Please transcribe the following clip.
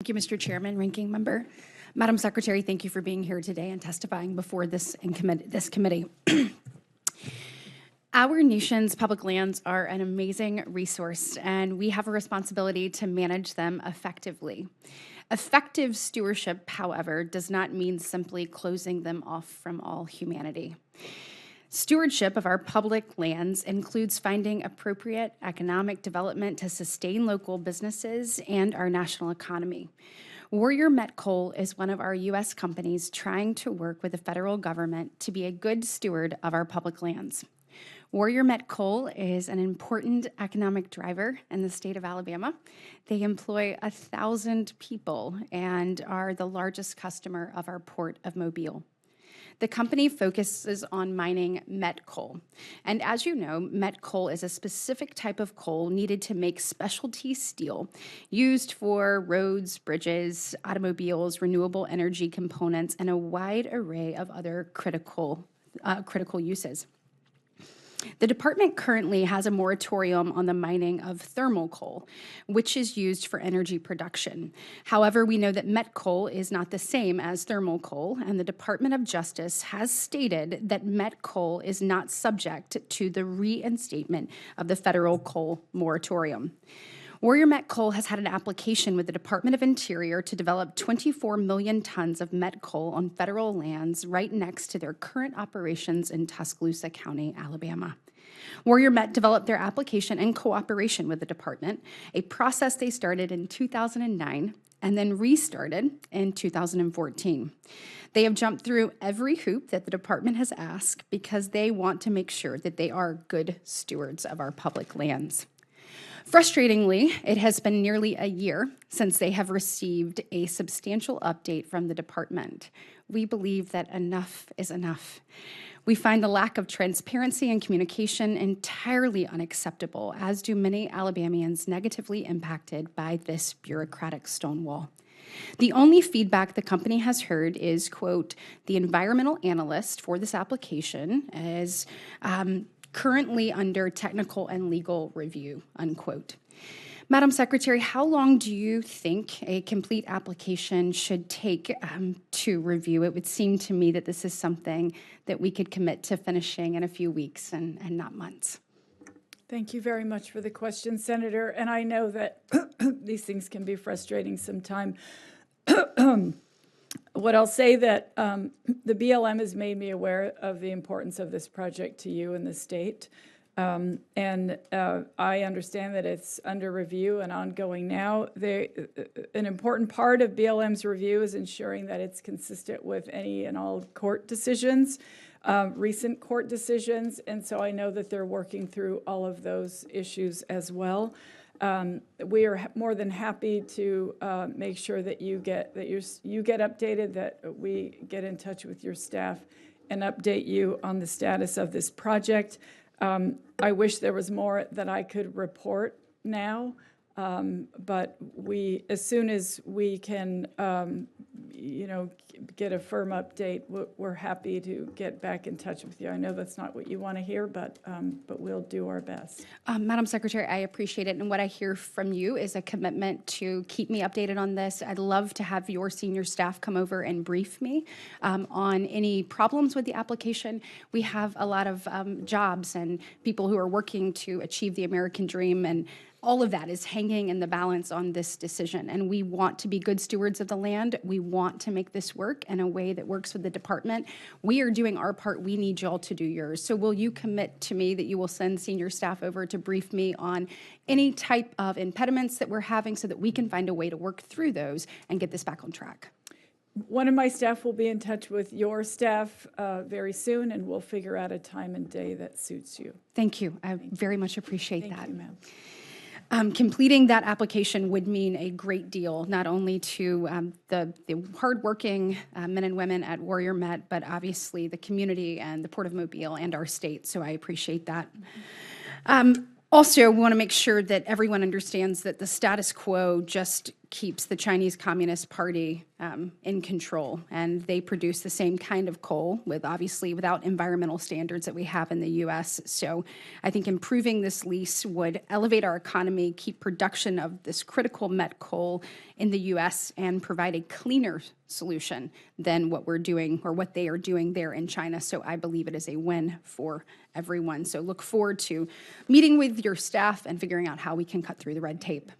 Thank you, Mr. Chairman, Ranking Member. Madam Secretary, thank you for being here today and testifying before this committee. Our nation's public lands are an amazing resource, and we have a responsibility to manage them effectively. Effective stewardship, however, does not mean simply closing them off from all humanity. Stewardship of our public lands includes finding appropriate economic development to sustain local businesses and our national economy. Warrior Met Coal is one of our U.S. companies trying to work with the federal government to be a good steward of our public lands. Warrior Met Coal is an important economic driver in the state of Alabama. They employ 1,000 people and are the largest customer of our Port of Mobile. The company focuses on mining met coal. And as you know, met coal is a specific type of coal needed to make specialty steel used for roads, bridges, automobiles, renewable energy components, and a wide array of other critical uses. The department currently has a moratorium on the mining of thermal coal, which is used for energy production. However, we know that met coal is not the same as thermal coal, and the Department of Justice has stated that met coal is not subject to the reinstatement of the federal coal moratorium. Warrior Met Coal has had an application with the Department of Interior to develop 24 million tons of met coal on federal lands right next to their current operations in Tuscaloosa County, Alabama. Warrior Met developed their application in cooperation with the department, a process they started in 2009 and then restarted in 2014. They have jumped through every hoop that the department has asked because they want to make sure that they are good stewards of our public lands. Frustratingly, it has been nearly a year since they have received a substantial update from the department. We believe that enough is enough. We find the lack of transparency and communication entirely unacceptable, as do many Alabamians negatively impacted by this bureaucratic stonewall. The only feedback the company has heard is, quote, the environmental analyst for this application is currently under technical and legal review, unquote. Madam Secretary, how long do you think a complete application should take to review? It would seem to me that this is something that we could commit to finishing in a few weeks and not months. Thank you very much for the question, Senator. And I know that these things can be frustrating sometimes. What I'll say that the BLM has made me aware of the importance of this project to you and the state. I understand that it's under review and ongoing now. An important part of BLM's review is ensuring that it's consistent with any and all court decisions, recent court decisions, and so I know that they're working through all of those issues as well. We are more than happy to make sure that you get updated, that we get in touch with your staff and update you on the status of this project. I wish there was more that I could report now, but as soon as we can, get a firm update, we're happy to get back in touch with you. I know that's not what you want to hear, but we'll do our best. Madam Secretary, I appreciate it, and what I hear from you is a commitment to keep me updated on this. I'd love to have your senior staff come over and brief me on any problems with the application. We have a lot of jobs and people who are working to achieve the American dream, and all of that is hanging in the balance on this decision, and we want to be good stewards of the land. We want to make this work in a way that works with the department. We are doing our part. We need y'all to do yours. So will you commit to me that you will send senior staff over to brief me on any type of impediments that we're having so that we can find a way to work through those and get this back on track? One of my staff will be in touch with your staff very soon, and we'll figure out a time and day that suits you. Thank you. I very much appreciate that. Thank you, ma'am. Completing that application would mean a great deal, not only to the hardworking men and women at Warrior Met, but obviously the community and the Port of Mobile and our state, so I appreciate that. Also, we want to make sure that everyone understands that the status quo just keeps the Chinese Communist Party in control, and they produce the same kind of coal obviously without environmental standards that we have in the U.S. So I think improving this lease would elevate our economy, keep production of this critical met coal in the U.S., and provide a cleaner solution than what we're doing or what they are doing there in China. So I believe it is a win for everyone. So look forward to meeting with your staff and figuring out how we can cut through the red tape.